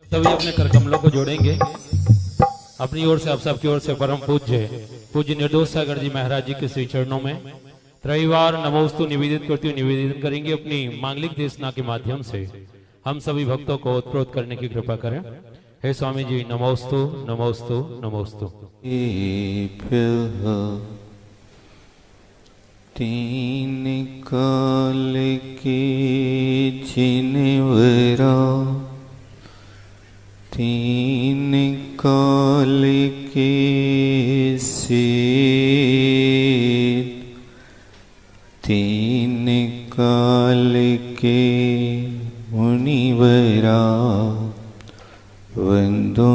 सभी अपने कर कमलों को जोड़ेंगे। अपनी ओर से आप सबकी ओर से परम पूज्य निर्दोष सागर जी महाराज जी के श्री चरणों में त्रैवार नमोस्तु निवेदित करते हुए निवेदन करेंगे। अपनी मांगलिक देशना के माध्यम से हम सभी भक्तों को उत्प्रोत करने की कृपा करें। हे स्वामी जी, नमोस्तु नमोस्तु नमोस्तु। तीन काल के जिनवरा, तीन काल के सेठ, तीन काल के मुनिवरा, वंदो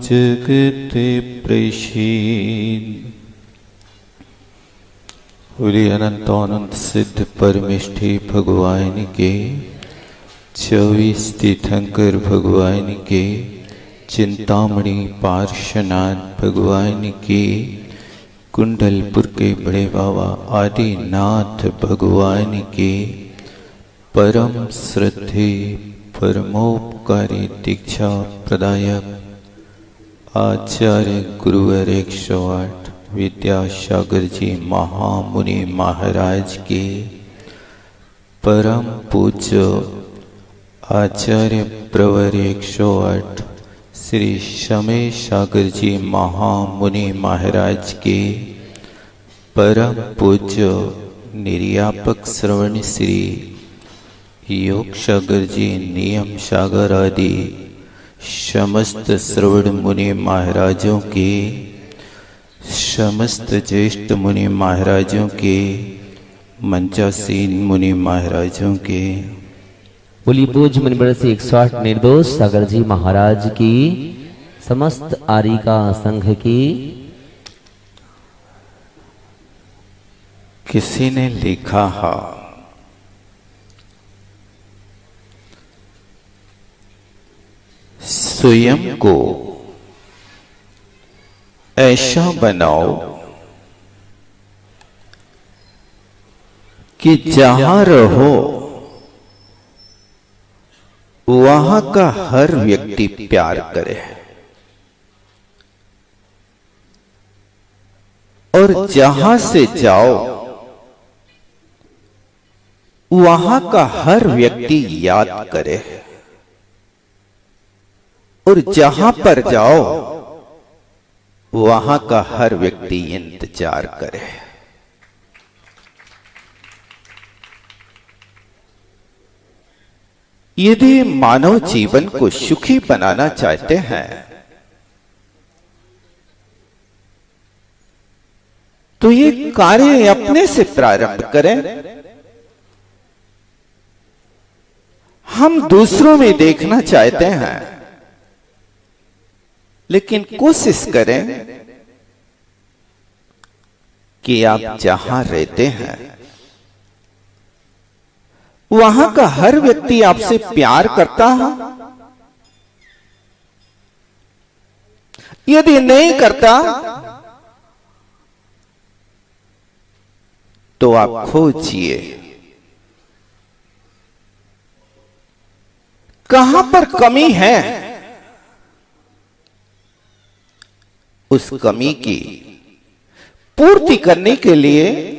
जगत प्रसिद्ध। बोले अनंत अनंत सिद्ध परमेष्ठी भगवान के, 24 तीर्थंकर भगवान के, चिंतामणि पार्श्वनाथ भगवान के, कुंडलपुर के बड़े बाबा आदिनाथ भगवान के, परम श्रद्धे परमोपकारी दीक्षा प्रदायक आचार्य गुरुवर 108 विद्यासागर जी महामुनि महाराज के, परम पूज्य आचार्य प्रवर 108 श्री शमेश सागर जी महामुनि महाराज के, परम पूज्य निर्यापक श्रवण श्री योग सागर जी नियम सागर आदि समस्त श्रवण मुनि महाराजों के, समस्त ज्येष्ठ मुनि महाराजों के, मंचासीन मुनि महाराजों के, बोली पूज्य मुनिवर से 108 निर्दोष सागर जी महाराज की, समस्त आरिका संघ की। किसी ने लिखा है, स्वयं को ऐसा बनाओ कि जहां रहो वहां का हर व्यक्ति प्यार करे, और जहां से जाओ वहां का हर व्यक्ति याद करे, और जहां पर जाओ वहां का हर व्यक्ति इंतजार करे। यदि मानव जीवन को सुखी बनाना चाहते हैं तो ये कार्य अपने से प्रारंभ करें। हम दूसरों में देखना चाहते हैं, लेकिन कोशिश करें कि आप जहां रहते हैं वहां का हर व्यक्ति आपसे प्यार करता है। यदि नहीं करता तो आप खोजिए कहां पर कमी है। उस कमी की पूर्ति करने के लिए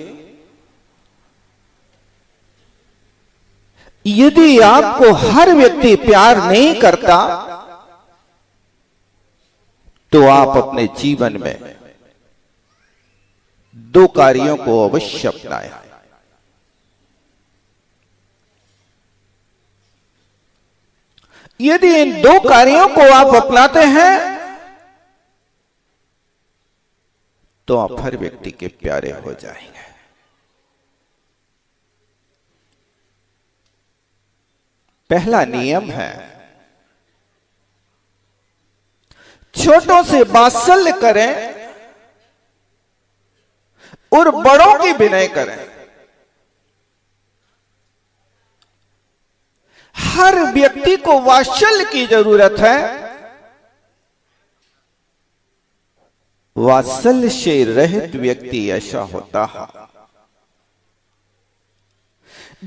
यदि आपको हर व्यक्ति प्यार नहीं करता तो आप अपने जीवन में 2 कार्यों को अवश्य अपनाएं। यदि इन 2 कार्यों को आप अपनाते हैं तो आप हर व्यक्ति के प्यारे हो जाएंगे। पहला नियम है, छोटों से वात्सल्य करें और बड़ों की विनय करें। हर व्यक्ति को वात्सल्य की जरूरत है। वात्सल्य से रहित व्यक्ति ऐसा होता है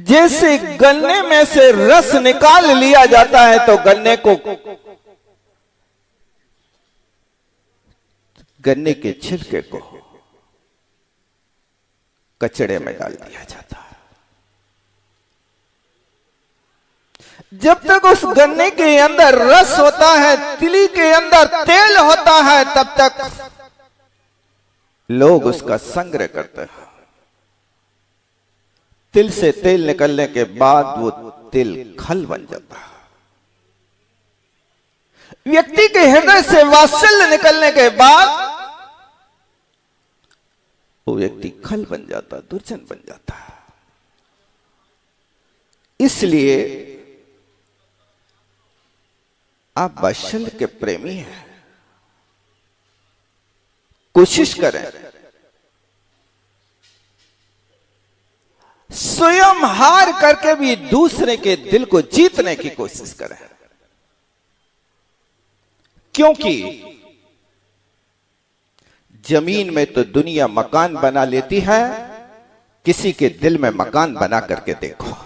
जैसे गन्ने में से रस निकाल लिया जाता है तो गन्ने को गन्ने के छिलके को कचड़े में डाल दिया जाता है। जब तक उस गन्ने के अंदर रस होता है, तिली के अंदर तेल होता है, तब तक लोग उसका संग्रह करते हैं। तिल से तेल निकलने के बाद वो तिल खल बन जाता है। व्यक्ति के हृदय से वात्सल्य निकलने के बाद वो व्यक्ति खल बन जाता, दुर्जन बन जाता है। इसलिए आप वात्सल्य के प्रेमी हैं, कोशिश करें स्वयं हार करके भी दूसरे के दिल को जीतने की कोशिश करें, क्योंकि जमीन में तो दुनिया मकान बना लेती है, किसी के दिल में मकान बना करके देखो।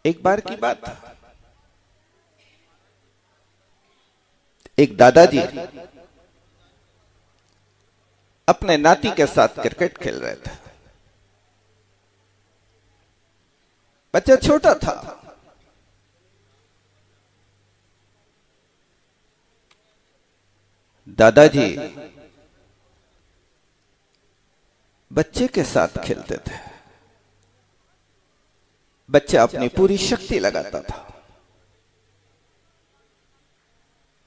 एक बार की बात, एक दादाजी अपने नाती के साथ क्रिकेट खेल रहे थे। बच्चा छोटा था। दादाजी बच्चे के साथ खेलते थे। बच्चा अपनी पूरी शक्ति लगाता था,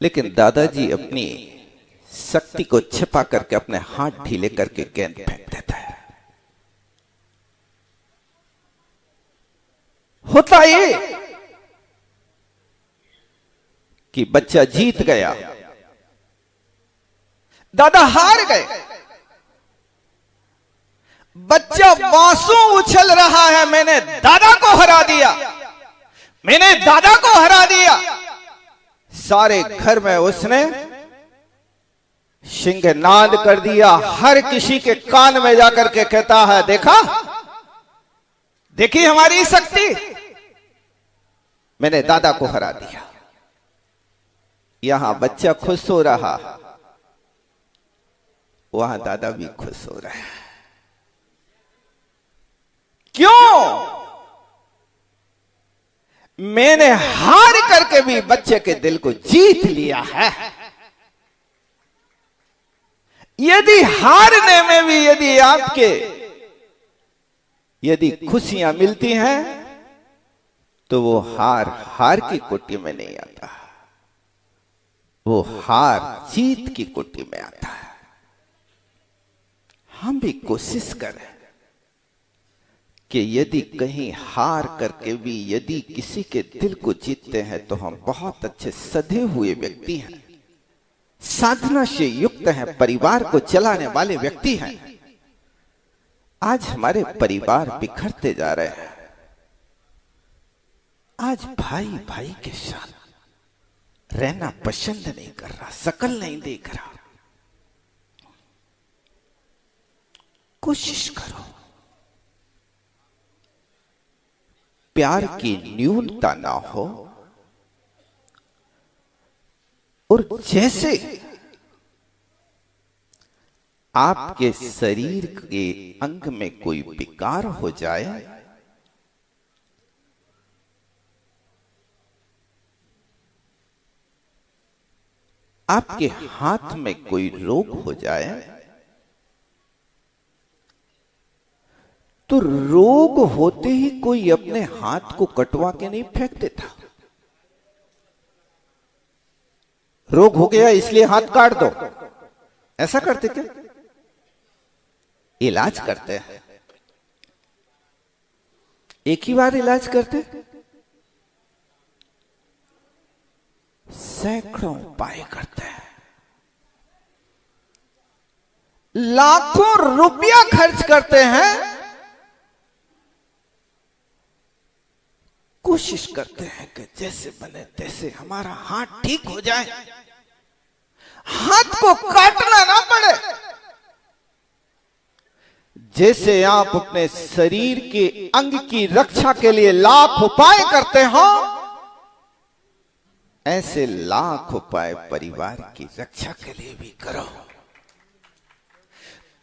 लेकिन दादाजी अपनी शक्ति को छिपा करके अपने हाथ ढीले करके गेंद फेंक देता है। होता ये कि बच्चा जीत गया, दादा हार गए। बच्चा बांसों उछल रहा है, मैंने दादा को हरा दिया, मैंने दादा को हरा दिया। सारे घर में उसने सिंहनाद कर दिया। हर किसी के कान में जाकर के कहता है, देखा, देखी हमारी शक्ति, मैंने दादा को हरा दिया। यहां बच्चा खुश हो रहा, वहां दादा भी खुश हो रहे हैं। क्यों? मैंने हार करके भी बच्चे के दिल को जीत लिया है। यदि हारने में भी यदि खुशियां मिलती हैं, तो वो हार की कोटि में नहीं आता, वो हार जीत की कोटि में आता है। हम भी कोशिश करें कि यदि कहीं हार करके भी यदि किसी के दिल को जीतते हैं, तो हम बहुत अच्छे सधे हुए व्यक्ति हैं, साधना से युक्त हैं, परिवार को चलाने वाले व्यक्ति हैं। आज हमारे परिवार बिखरते जा रहे हैं। आज भाई भाई के साथ रहना पसंद नहीं कर रहा, शकल नहीं देख रहा। कोशिश करो प्यार की न्यूनता ना हो, और जैसे आपके शरीर के अंग में कोई विकार हो जाए, आपके हाथ में कोई रोग हो जाए, तो रोग होते ही कोई अपने हाथ को कटवा के नहीं फेंक देता। रोग हो गया इसलिए हाथ काट दो, ऐसा करते क्या? इलाज करते हैं, एक ही बार इलाज करते, सैकड़ों उपाय करते हैं, लाखों रुपया खर्च करते हैं, कोशिश करते हैं कि जैसे बने तैसे हमारा हाथ ठीक हो जाए, हाथ को काटना ना पड़े। जैसे आप अपने शरीर के अंग की रक्षा के लिए लाख उपाय करते हो, ऐसे लाख उपाय परिवार की रक्षा के लिए भी करो।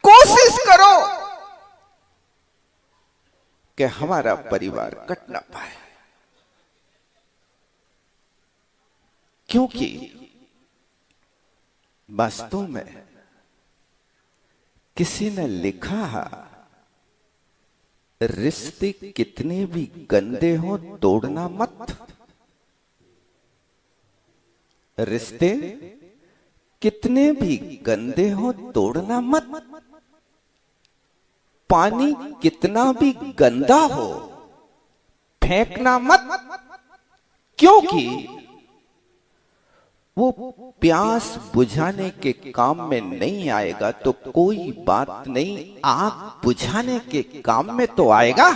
कोशिश करो कि हमारा परिवार कट ना पाए, क्योंकि वास्तव में किसी ने लिखा है, रिश्ते कितने भी गंदे हो तोड़ना मत। रिश्ते कितने भी गंदे हो तोड़ना मत। पानी कितना भी गंदा हो फेंकना मत, क्योंकि वो प्यास बुझाने के काम में नहीं आएगा तो कोई बात नहीं, आग बुझाने के काम में तो आएगा।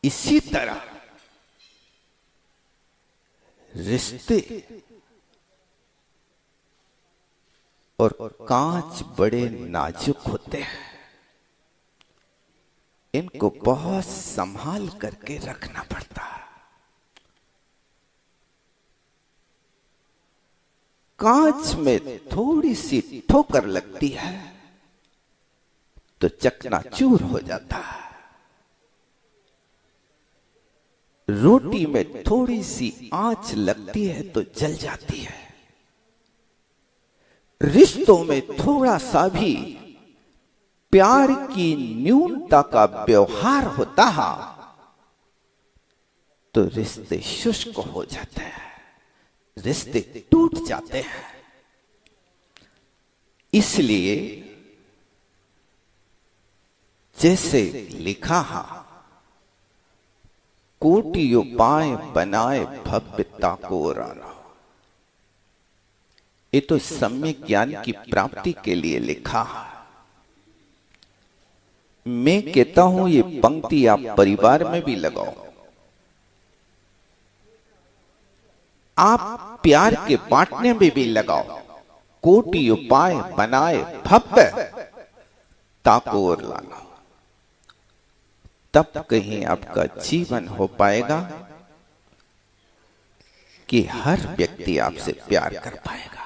इसी तरह रिश्ते और कांच बड़े नाजुक होते हैं, इनको बहुत संभाल करके रखना पड़ता है। कांच में थोड़ी सी ठोकर लगती है तो चकनाचूर हो जाता है। रोटी में थोड़ी सी आंच लगती है तो जल जाती है। रिश्तों में थोड़ा सा भी प्यार की न्यूनता का व्यवहार होता है तो रिश्ते शुष्क हो जाते हैं, रिश्ते टूट जाते हैं। इसलिए जैसे लिखा है, कोटि उपाय बनाए भव्यता को राना। ये तो सम्यक ज्ञान की प्राप्ति के लिए लिखा है। मैं कहता हूं ये पंक्ति आप परिवार में भी लगाओ। आप प्यार के बांटने में भी लगाओ। कोटि उपाय बनाए भव्य ताको और लाना, तब कहीं आपका जीवन हो पाएगा कि हर व्यक्ति आपसे प्यार कर पाएगा।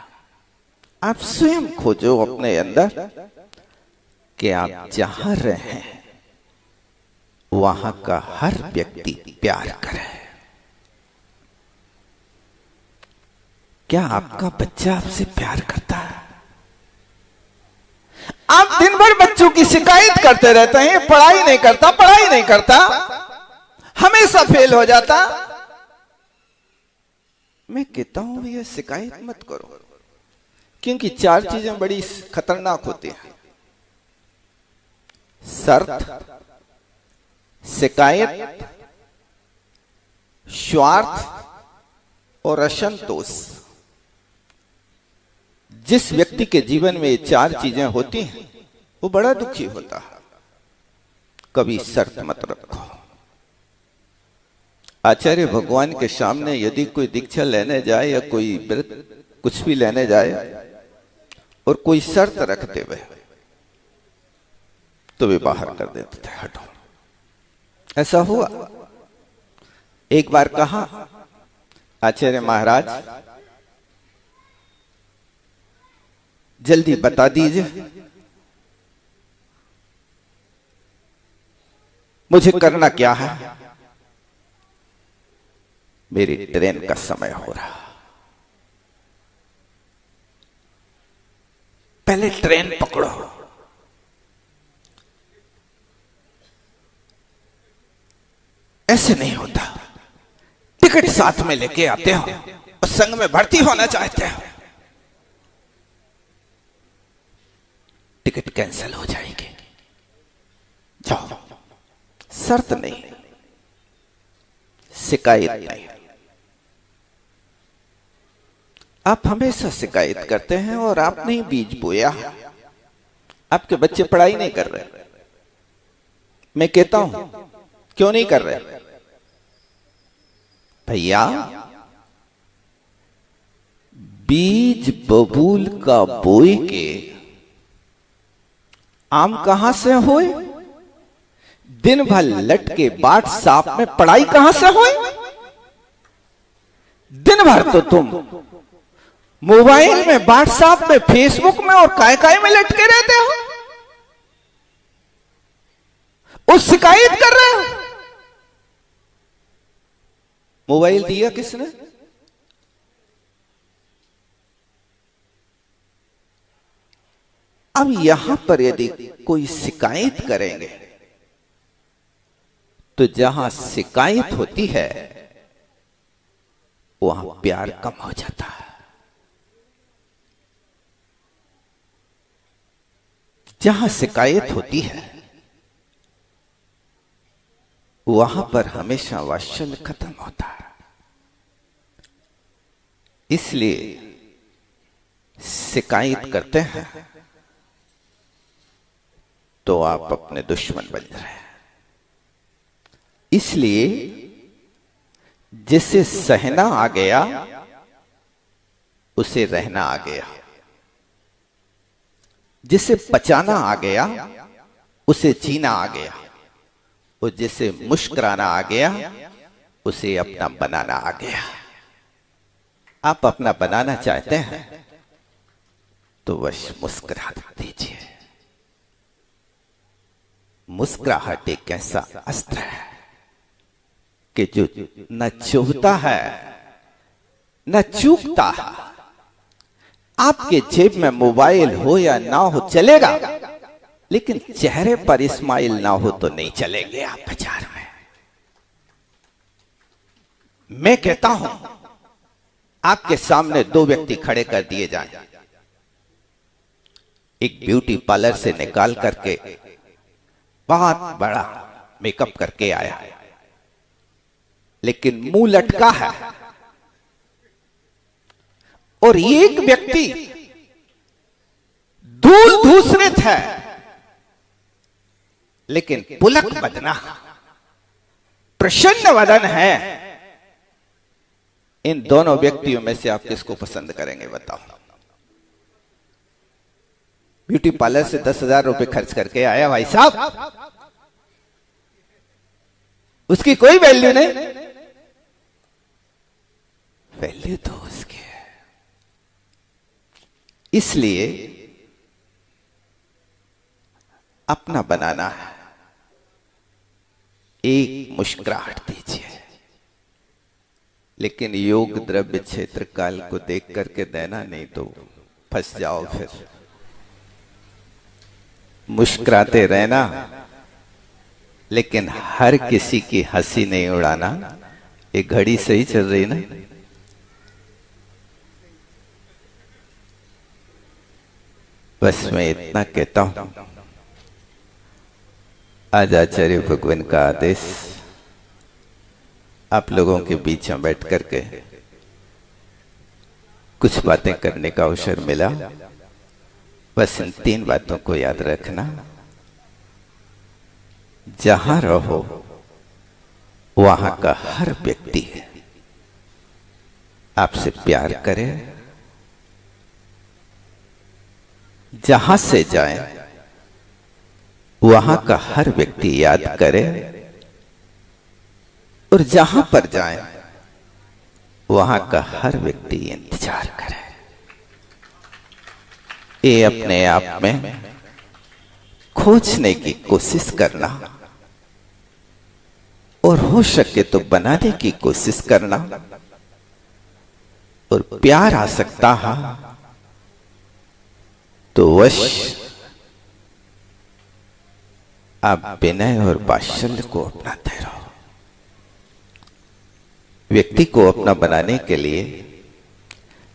आप स्वयं खोजो अपने अंदर कि आप जहां रहें वहां का हर व्यक्ति प्यार करे। क्या आपका बच्चा आपसे प्यार करता है? आप दिन भर बच्चों की शिकायत करते रहते हैं, पढ़ाई नहीं करता, पढ़ाई नहीं करता, हमेशा फेल हो जाता। मैं कहता हूं भैया शिकायत मत करो, क्योंकि चार चीजें बड़ी खतरनाक होती हैं: शर्त, शिकायत, स्वार्थ और असंतोष। जिस व्यक्ति के जीवन में ये चार चीजें होती हैं वो बड़ा दुखी होता है। कभी शर्त मत रखो। आचार्य भगवान के सामने यदि कोई दीक्षा लेने जाए या कोई व्रत कुछ भी लेने जाए और कोई शर्त रख दे तो वे बाहर कर देते थे, हटो। ऐसा हुआ। एक बार कहा, आचार्य महाराज जल्दी बता दीजिए मुझे करना क्या है, मेरी ट्रेन का समय हो रहा। पहले ट्रेन पकड़ो। ऐसे नहीं होता। टिकट साथ में लेके आते हो और संघ में भर्ती होना चाहते हो, टिकट कैंसिल हो जाएगी। जाओ। शर्त नहीं, शिकायत नहीं। आप हमेशा शिकायत करते हैं और आपने ही बीज बोया। आपके बच्चे पढ़ाई नहीं कर रहे। मैं कहता हूं क्यों नहीं कर रहे? भैया, बीज बबूल का बोए के आम कहां से होए? दिन भर लटके व्हाट्सएप में पढ़ाई कहां से होए? दिन भर तो तुम मोबाइल में, व्हाट्सएप में, फेसबुक में और काय में लटके रहते हो। उस शिकायत कर रहे हो। मोबाइल दिया किसने? अब यहां पर यदि कोई शिकायत करेंगे तो जहां शिकायत होती है वहां प्यार कम हो जाता है। जहां शिकायत होती है वहां पर हमेशा वात्सल्य खत्म होता है। इसलिए शिकायत करते हैं तो आप अपने दुश्मन बन रहे हैं। इसलिए जिसे सहना आ गया उसे रहना आ गया, जिसे पचाना आ गया उसे जीना आ गया, और जिसे मुस्कुराना आ गया उसे अपना बनाना आ गया। आप अपना बनाना चाहते हैं तो बस मुस्कुरा दीजिए। मुस्कुराहट एक ऐसा अस्त्र है कि जो न चुभता है न चूकता है। आपके जेब में मोबाइल हो या ना हो चलेगा, लेकिन चेहरे पर स्माइल ना हो तो नहीं चलेंगे आप बाजार में। मैं कहता हूं आपके सामने दो व्यक्ति खड़े कर दिए जाएं, एक ब्यूटी पार्लर से निकाल करके बहुत बड़ा मेकअप करके आया, लेकिन मुंह लटका है, और एक व्यक्ति धूल धूसरित है लेकिन पुलक बदना, प्रसन्न वदन है। इन दोनों व्यक्तियों में से आप किसको पसंद करेंगे बताओ? ब्यूटी पार्लर से 10,000 रुपए खर्च करके आया भाई साहब, उसकी कोई वैल्यू नहीं। वैल्यू तो उसकी है। इसलिए अपना बनाना है। एक मुस्कुराहट दीजिए, लेकिन योग द्रव्य क्षेत्र काल को देख करके देना, नहीं तो फंस जाओ। फिर मुस्कुराते रहना, लेकिन हर किसी की हंसी नहीं उड़ाना। ये घड़ी सही चल रही ना? बस मैं इतना कहता हूं, आज आचार्य भगवान का आदेश आप लोगों के बीच में बैठ करके कुछ बातें करने का अवसर मिला। बस इन 3 बातों को याद रखना। जहां रहो वहां का हर व्यक्ति आपसे प्यार करे। जहां से जाए वहां का हर व्यक्ति याद करे, और जहां पर जाए वहां का हर व्यक्ति इंतजार करे। ये अपने आप में खोजने की कोशिश करना, और हो सके तो बनाने की कोशिश करना। और प्यार आ सकता है तो वश आप विनय और वात्सल्य को अपनाते रहो। व्यक्ति को अपना बनाने के लिए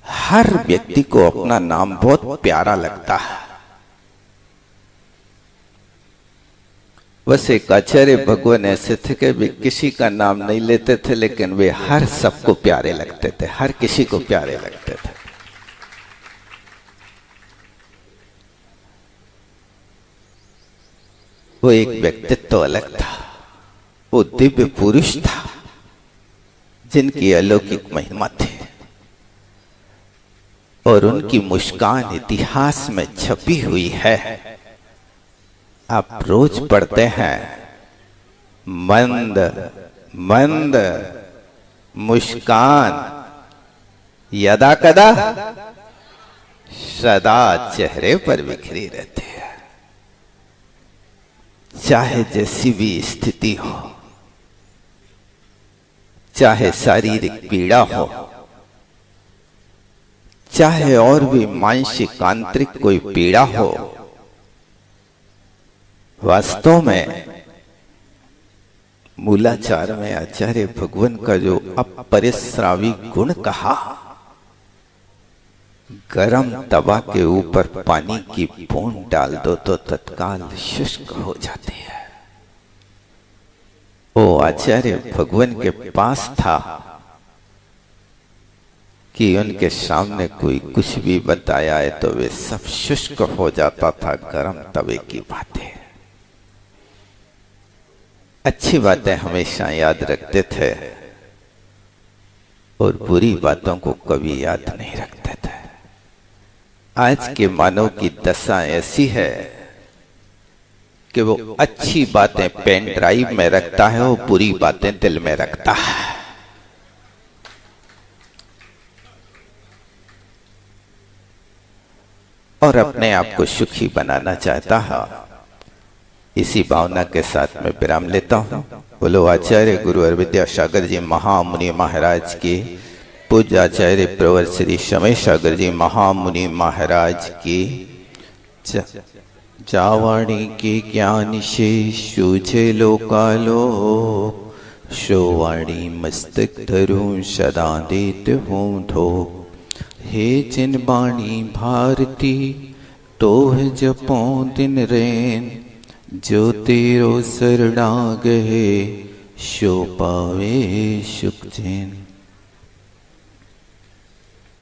हर व्यक्ति को अपना नाम बहुत प्यारा लगता है। बस एक आचार्य भगवान ऐसे थे कि वे किसी का नाम नहीं लेते थे, लेकिन वे हर सबको प्यारे लगते थे, हर किसी को प्यारे लगते थे। वो एक व्यक्तित्व अलग था, वो दिव्य पुरुष था जिनकी अलौकिक महिमा थी, और उनकी मुस्कान इतिहास में छपी हुई है। आप रोज पढ़ते हैं, मंद मंद मुस्कान यदा कदा सदा चेहरे पर बिखरी रहती है। चाहे जैसी भी स्थिति हो, चाहे शारीरिक पीड़ा हो, चाहे और भी मानसिक आंतरिक कोई पीड़ा हो, वास्तव में मूलाचार में आचार्य भगवान का जो अपरिस्रावी गुण कहा, गरम तवा के ऊपर पानी की बूंद डाल दो तो तत्काल शुष्क हो जाती है। वो आचार्य भगवान के पास था कि उनके सामने कोई कुछ भी बताया है तो वे सब शुष्क हो जाता था। गरम तवे की बातें, अच्छी बातें हमेशा याद रखते थे और बुरी बातों को कभी याद नहीं रखते थे। आज के मानव की दशा ऐसी है कि वो अच्छी बातें पेन ड्राइव में रखता है और बुरी बातें दिल में रखता है। और अपने आप को सुखी बनाना चाहता है। इसी भावना के साथ में विराम लेता हूं। बोलो आचार्य गुरु अरविंद सागर जी महामुनि महाराज की, पूज्य आचार्य प्रवर श्री समय सागर जी महामुनि महाराज की। जावाणी के ज्ञान से सूझे लोकालो, सोवाणी मस्तक धरूं सदा देत हूँ धो। हे जिन बाणी भारती तोह जपों दिन रैन, जो तेरो सरणाग है सो पावे सुख चैन।